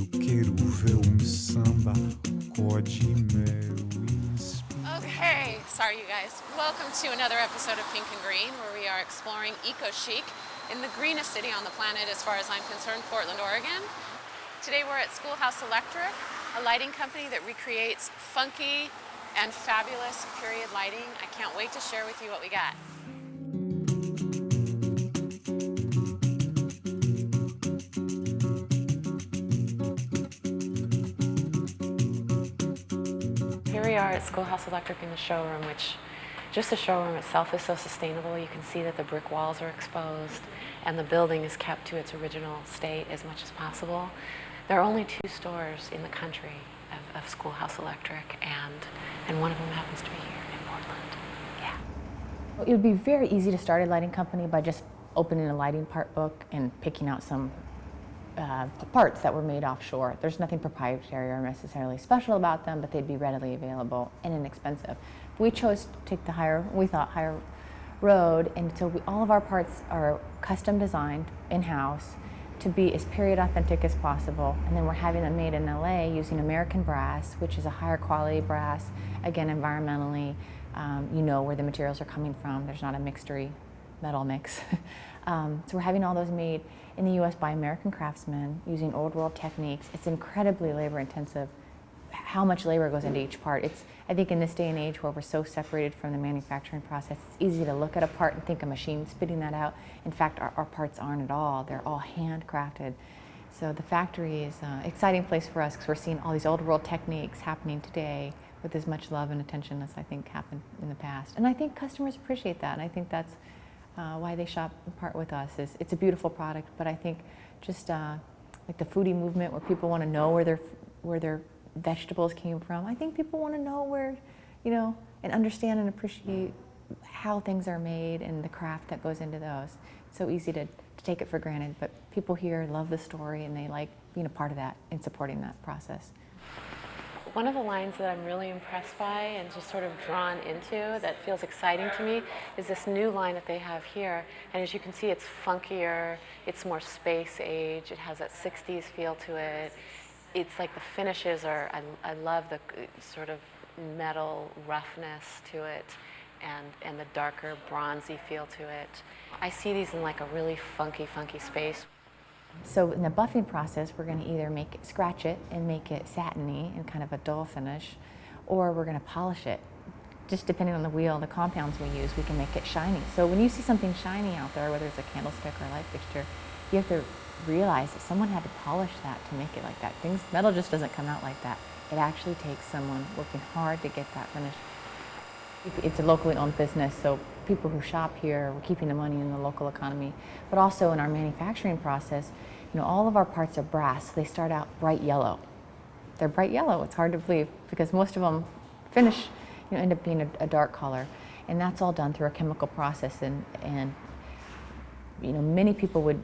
Quero ver samba, meu. Okay, sorry you guys. Welcome to another episode of Pink and Green, where we are exploring eco-chic in the greenest city on the planet as far as I'm concerned, Portland, Oregon. Today we're at Schoolhouse Electric, a lighting company that recreates funky and fabulous period lighting. I can't wait to share with you what we got. Here we are at Schoolhouse Electric in the showroom, which just the showroom itself is so sustainable. You can see that the brick walls are exposed and the building is kept to its original state as much as possible. There are only 2 stores in the country of Schoolhouse Electric, and one of them happens to be here in Portland. Yeah. It would be very easy to start a lighting company by just opening a lighting part book and picking out some parts that were made offshore. There's nothing proprietary or necessarily special about them, but they'd be readily available and inexpensive. We chose to take the higher road, and so all of our parts are custom designed in-house to be as period authentic as possible, and then we're having them made in LA using American brass, which is a higher quality brass, again environmentally, you know where the materials are coming from. There's not a mixtery metal mix. So we're having all those made in the US by American craftsmen using old world techniques. It's incredibly labor intensive how much labor goes into each part. I think in this day and age where we're so separated from the manufacturing process, it's easy to look at a part and think a machine spitting that out. In fact, our parts aren't at all. They're all handcrafted. So the factory is an exciting place for us because we're seeing all these old world techniques happening today with as much love and attention as I think happened in the past. And I think customers appreciate that, and I think that's why they shop and part with us. It's a beautiful product, but I think just like the foodie movement where people want to know where their vegetables came from. I think people want to know where, and understand and appreciate how things are made and the craft that goes into those. It's so easy to take it for granted, but people here love the story and they like being a part of that and supporting that process. One of the lines that I'm really impressed by and just sort of drawn into that feels exciting to me is this new line that they have here. And as you can see, it's funkier, it's more space age, it has that 60s feel to it. It's like the finishes are, I love the sort of metal roughness to it and the darker bronzy feel to it. I see these in like a really funky space. So in the buffing process, we're going to either scratch it and make it satiny and kind of a dull finish, or we're going to polish it. Just depending on the wheel, the compounds we use, we can make it shiny. So when you see something shiny out there, whether it's a candlestick or a light fixture, you have to realize that someone had to polish that to make it like that. Metal just doesn't come out like that. It actually takes someone working hard to get that finished. It's a locally owned business, so people who shop here, we're keeping the money in the local economy. But also in our manufacturing process, all of our parts are brass. So they start out bright yellow. They're bright yellow. It's hard to believe because most of them finish, end up being a dark color, and that's all done through a chemical process. And many people would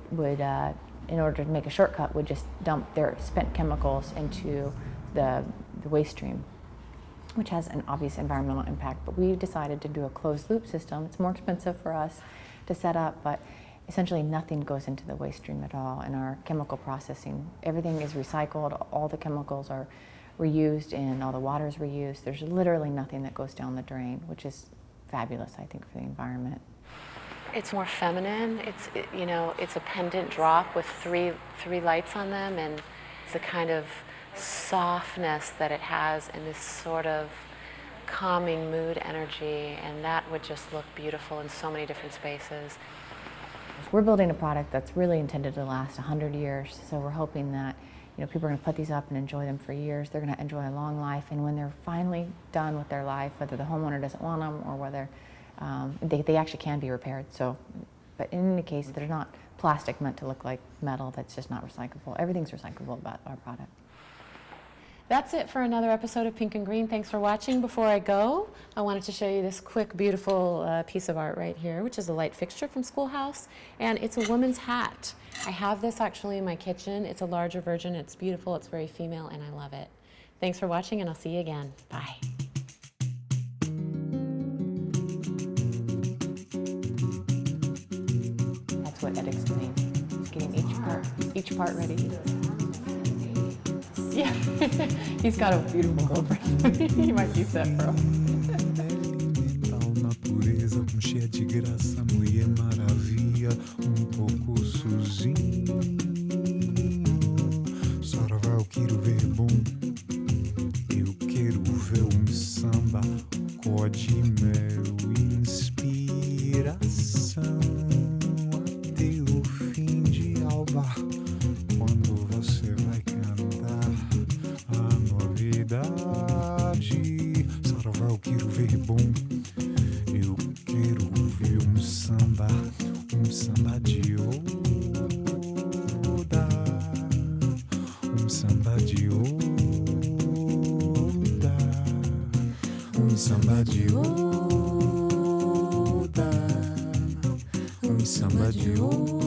in order to make a shortcut, would just dump their spent chemicals into the waste stream, which has an obvious environmental impact. But we decided to do a closed loop system. It's more expensive for us to set up, but essentially nothing goes into the waste stream at all in our chemical processing. Everything is recycled, all the chemicals are reused, and all the water is reused. There's literally nothing that goes down the drain, which is fabulous, I think, for the environment. It's more feminine. It's a pendant drop with three lights on them, and it's a kind of softness that it has and this sort of calming mood energy, and that would just look beautiful in so many different spaces. We're building a product that's really intended to last 100 years, so we're hoping that people are going to put these up and enjoy them for years. They're going to enjoy a long life, and when they're finally done with their life, whether the homeowner doesn't want them or whether they actually can be repaired. So, but in any case, they're not plastic meant to look like metal that's just not recyclable. Everything's recyclable about our product. That's it for another episode of Pink and Green. Thanks for watching. Before I go, I wanted to show you this quick, beautiful piece of art right here, which is a light fixture from Schoolhouse, and it's a woman's hat. I have this actually in my kitchen. It's a larger version. It's beautiful. It's very female, and I love it. Thanks for watching, and I'll see you again. Bye. That's what edX doing. Just getting each part ready. Yeah, he's got a beautiful girlfriend. He might use that for Elemental natureza, cheia de graça, mulher maravilha, pouco sozinho. Saravá, eu quero ver bom, eu quero ver samba, code mel, inspiração até o fim de alba. Quando você vai cantar a novidade, Saravá, eu quero ver bom, eu quero ver samba de oda, samba de oda, samba de oda, samba de oda.